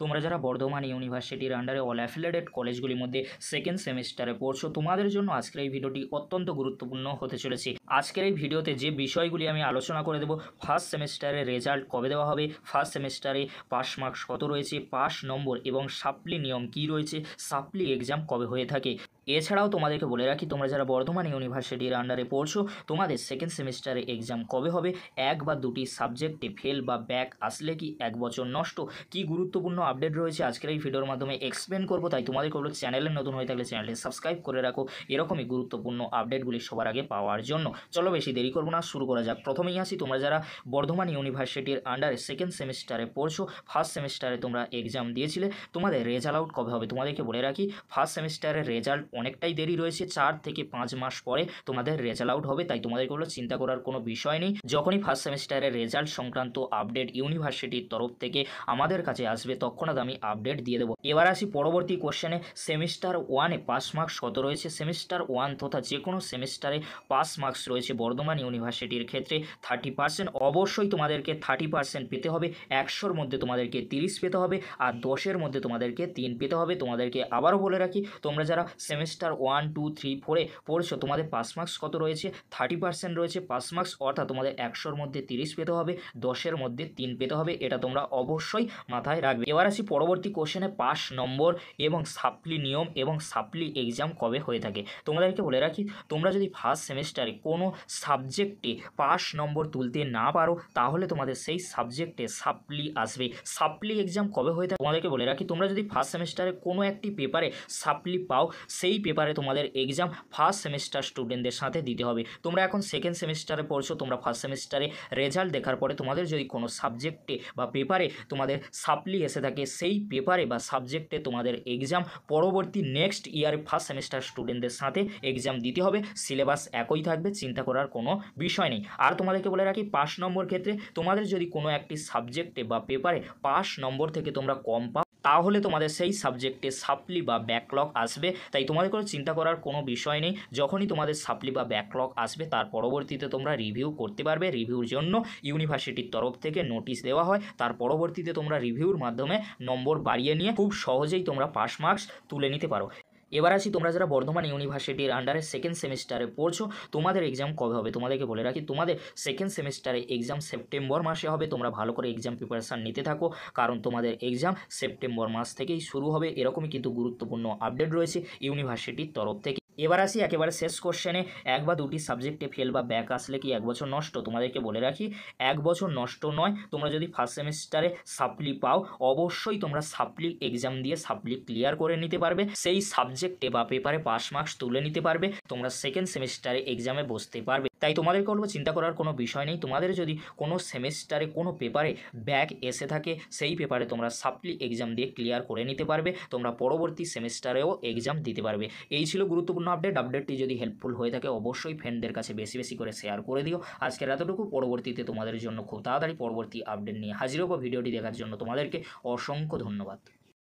তোমরা যারা বর্ধমান ইউনিভার্সিটির আন্ডারে অল অ্যাফিলিয়েটেড কলেজগুলির মধ্যে সেকেন্ড সেমিস্টারে পড়ছো, তোমাদের জন্য আজকের এই ভিডিওটি অত্যন্ত গুরুত্বপূর্ণ হতে চলেছে। আজকের এই ভিডিওতে যে বিষয়গুলি আমি আলোচনা করে দেবো, ফার্স্ট সেমিস্টারের রেজাল্ট কবে দেওয়া হবে, ফার্স্ট সেমিস্টারে পাস মার্কস কত রয়েছে, পাস নম্বর এবং সাপ্লি নিয়ম কী রয়েছে, সাপ্লি এক্সাম কবে হয়ে থাকে। এছাড়াও তোমাদেরকে বলে রাখি, তোমরা যারা বর্ধমান ইউনিভার্সিটির আন্ডারে পড়ছো, তোমাদের সেকেন্ড সেমিস্টারে এক্সাম কবে হবে, এক বা দুটি সাবজেক্টে ফেল বা ব্যাক আসলে কি এক বছর নষ্ট, কি গুরুত্বপূর্ণ আপডেট রয়েছে আজকের এই ভিডিওর মাধ্যমে এক্সপ্লেন করবো। তাই তোমাদেরকে বলো, চ্যানেলে নতুন হয়ে থাকলে চ্যানেলটি সাবস্ক্রাইব করে রাখো এরকমই গুরুত্বপূর্ণ আপডেটগুলি সবার আগে পাওয়ার জন্য। চলো বেশি দেরি করবো না, শুরু করা যাক। প্রথমেই আসি, তোমরা যারা বর্ধমান ইউনিভার্সিটির আন্ডারে সেকেন্ড সেমিস্টারে পড়ছো, ফার্স্ট সেমিস্টারে তোমরা এক্সাম দিয়েছিলে, তোমাদের রেজাল্ট আউট কবে হবে তোমাদেরকে বলে রাখি। ফার্স্ট সেমিস্টারের রেজাল্ট অনেকটাই দেরি রয়েছে, 4 থেকে 5 মাস পরে তোমাদের রেজাল্ট আউট হবে। তাই তোমাদেরকে বলো, চিন্তা করার কোনো বিষয় নেই। যখনই ফার্স্ট সেমিস্টারের রেজাল্ট সংক্রান্ত আপডেট ইউনিভার্সিটির তরফ থেকে আমাদের কাছে আসবে, তৎক্ষণাৎ আমি আপডেট দিয়ে দেবো। এবার আসি পরবর্তী কোশ্চেনে, সেমিস্টার ওয়ানে পাস মার্কস কত রয়েছে। সেমিস্টার ওয়ান তথা যে কোনো সেমিস্টারে পাস মার্কস রয়েছে বর্ধমান ইউনিভার্সিটির ক্ষেত্রে 30%। অবশ্যই তোমাদেরকে 30% পেতে হবে। 100-র মধ্যে তোমাদেরকে 30 পেতে হবে, আর 10-এর মধ্যে তোমাদেরকে 3 পেতে হবে। তোমাদেরকে আবারও বলে রাখি, তোমরা যারা সেমিস্টার 1, 2, 3, 4-এ পড়ছো, তোমাদের পাস মার্কস কত রয়েছে, 30% রয়েছে পাস মার্কস, অর্থাৎ তোমাদের 100-র মধ্যে 30 পেতে হবে, 10-এর মধ্যে 3 পেতে হবে। এটা তোমরা অবশ্যই মাথায় রাখবে। এবার আসি পরবর্তী কোশ্চেনে, পাস নম্বর এবং সাপ্লি নিয়ম এবং সাপ্লি এক্সাম কবে হয়ে থাকে। তোমাদেরকে বলে রাখি, তোমরা যদি ফার্স্ট সেমিস্টারে কোনো সাবজেক্টে পাস নম্বর তুলতে না পারো, তাহলে তোমাদের সেই সাবজেক্টে সাপ্লি আসবে। সাপ্লি এক্সাম কবে হয়ে থাকে তোমাদেরকে বলে রাখি, তোমরা যদি ফার্স্ট সেমিস্টারে কোনো একটি পেপারে সাপ্লি পাও, সেই পেপারে তোমাদের এক্সাম ফার্স্ট সেমিস্টার স্টুডেন্টদের সাথে দিতে হবে। তোমরা এখন সেকেন্ড সেমিস্টারে পড়ছো, তোমরা ফার্স্ট সেমিস্টারে রেজাল্ট দেখার পরে তোমাদের যদি কোনো সাবজেক্টে বা পেপারে তোমাদের সাপ্লি এসে থাকে, সেই পেপারে বা সাবজেক্টে তোমাদের এক্সাম পরবর্তী নেক্সট ইয়ারে ফার্স্ট সেমিস্টার স্টুডেন্টদের সাথে এক্সাম দিতে হবে। সিলেবাস একই থাকবে, চিন্তা করার কোনো বিষয় নেই। আর তোমাদেরকে বলে রাখি, পাস নম্বর ক্ষেত্রে তোমাদের যদি কোনো একটি সাবজেক্টে বা পেপারে পাস নম্বর থেকে তোমরা কম পাও, তাহলে তোমাদের সেই সাবজেক্টে সাপ্লি বা ব্যাকলগ আসবে। তাই তোমাদের কোনো চিন্তা করার কোনো বিষয় নেই। যখনই তোমাদের সাপ্লি বা ব্যাকলগ আসবে, তার পরবর্তীতে তোমরা রিভিউ করতে পারবে। রিভিউর জন্য ইউনিভার্সিটির তরফ থেকে নোটিশ দেওয়া হয়, তার পরবর্তীতে তোমরা রিভিউর মাধ্যমে নম্বর বাড়িয়ে নিয়ে খুব সহজেই তোমরা পাস মার্কস তুলে নিতে পারো। এবার আসি, তোমরা যারা বর্ধমান ইউনিভার্সিটির আন্ডারে সেকেন্ড সেমিস্টারে পড়ছো, তোমাদের এক্সাম কবে হবে তোমাদেরকে বলে রাখি। তোমাদের সেকেন্ড সেমিস্টারে এক্সাম সেপ্টেম্বর মাসে হবে। তোমরা ভালো করে এক্সাম প্রিপারেশান নিতে থাকো, কারণ তোমাদের এক্সাম সেপ্টেম্বর মাস থেকেই শুরু হবে। এরকমই কিন্তু গুরুত্বপূর্ণ আপডেট রয়েছে ইউনিভার্সিটির তরফ থেকে। এবার আসি একেবারে শেষ কোশ্চেনে, এক বা দুটি সাবজেক্টে ফেল বা ব্যাক আসলে কি এক বছর নষ্ট। তোমাদেরকে বলে রাখি, এক বছর নষ্ট নয়। তোমরা যদি ফার্স্ট সেমিস্টারে সাপ্লি পাও, অবশ্যই তোমরা সাপ্লি এক্সাম দিয়ে সাপ্লি ক্লিয়ার করে নিতে পারবে। সেই সাবজেক্টে বা পেপারে পাস মার্কস তুলে নিতে পারবে, তোমরা সেকেন্ড সেমিস্টারে এক্সামে বসতে পারবে। তাই তোমাদেরকে বলবো, চিন্তা করার কোনো বিষয় নেই। তোমাদের যদি কোনো সেমিস্টারে কোনো পেপারে ব্যাক এসে থাকে, সেই পেপারে তোমরা সাপ্লি এক্সাম দিয়ে ক্লিয়ার করে নিতে পারবে। তোমরা পরবর্তী সেমিস্টারেও এক্সাম দিতে পারবে। এই ছিল গুরুত্বপূর্ণ আপডেটটি যদি হেল্পফুল হয়ে থাকে, অবশ্যই ফ্রেন্ডদের কাছে বেশি বেশি করে শেয়ার করে দিও। আজকের এতটুকু। পরবর্তীতে তোমাদের জন্য খুব তাড়াতাড়ি পরবর্তী আপডেট নিয়ে হাজির হবো। ভিডিওটি দেখার জন্য তোমাদেরকে অসংখ্য ধন্যবাদ।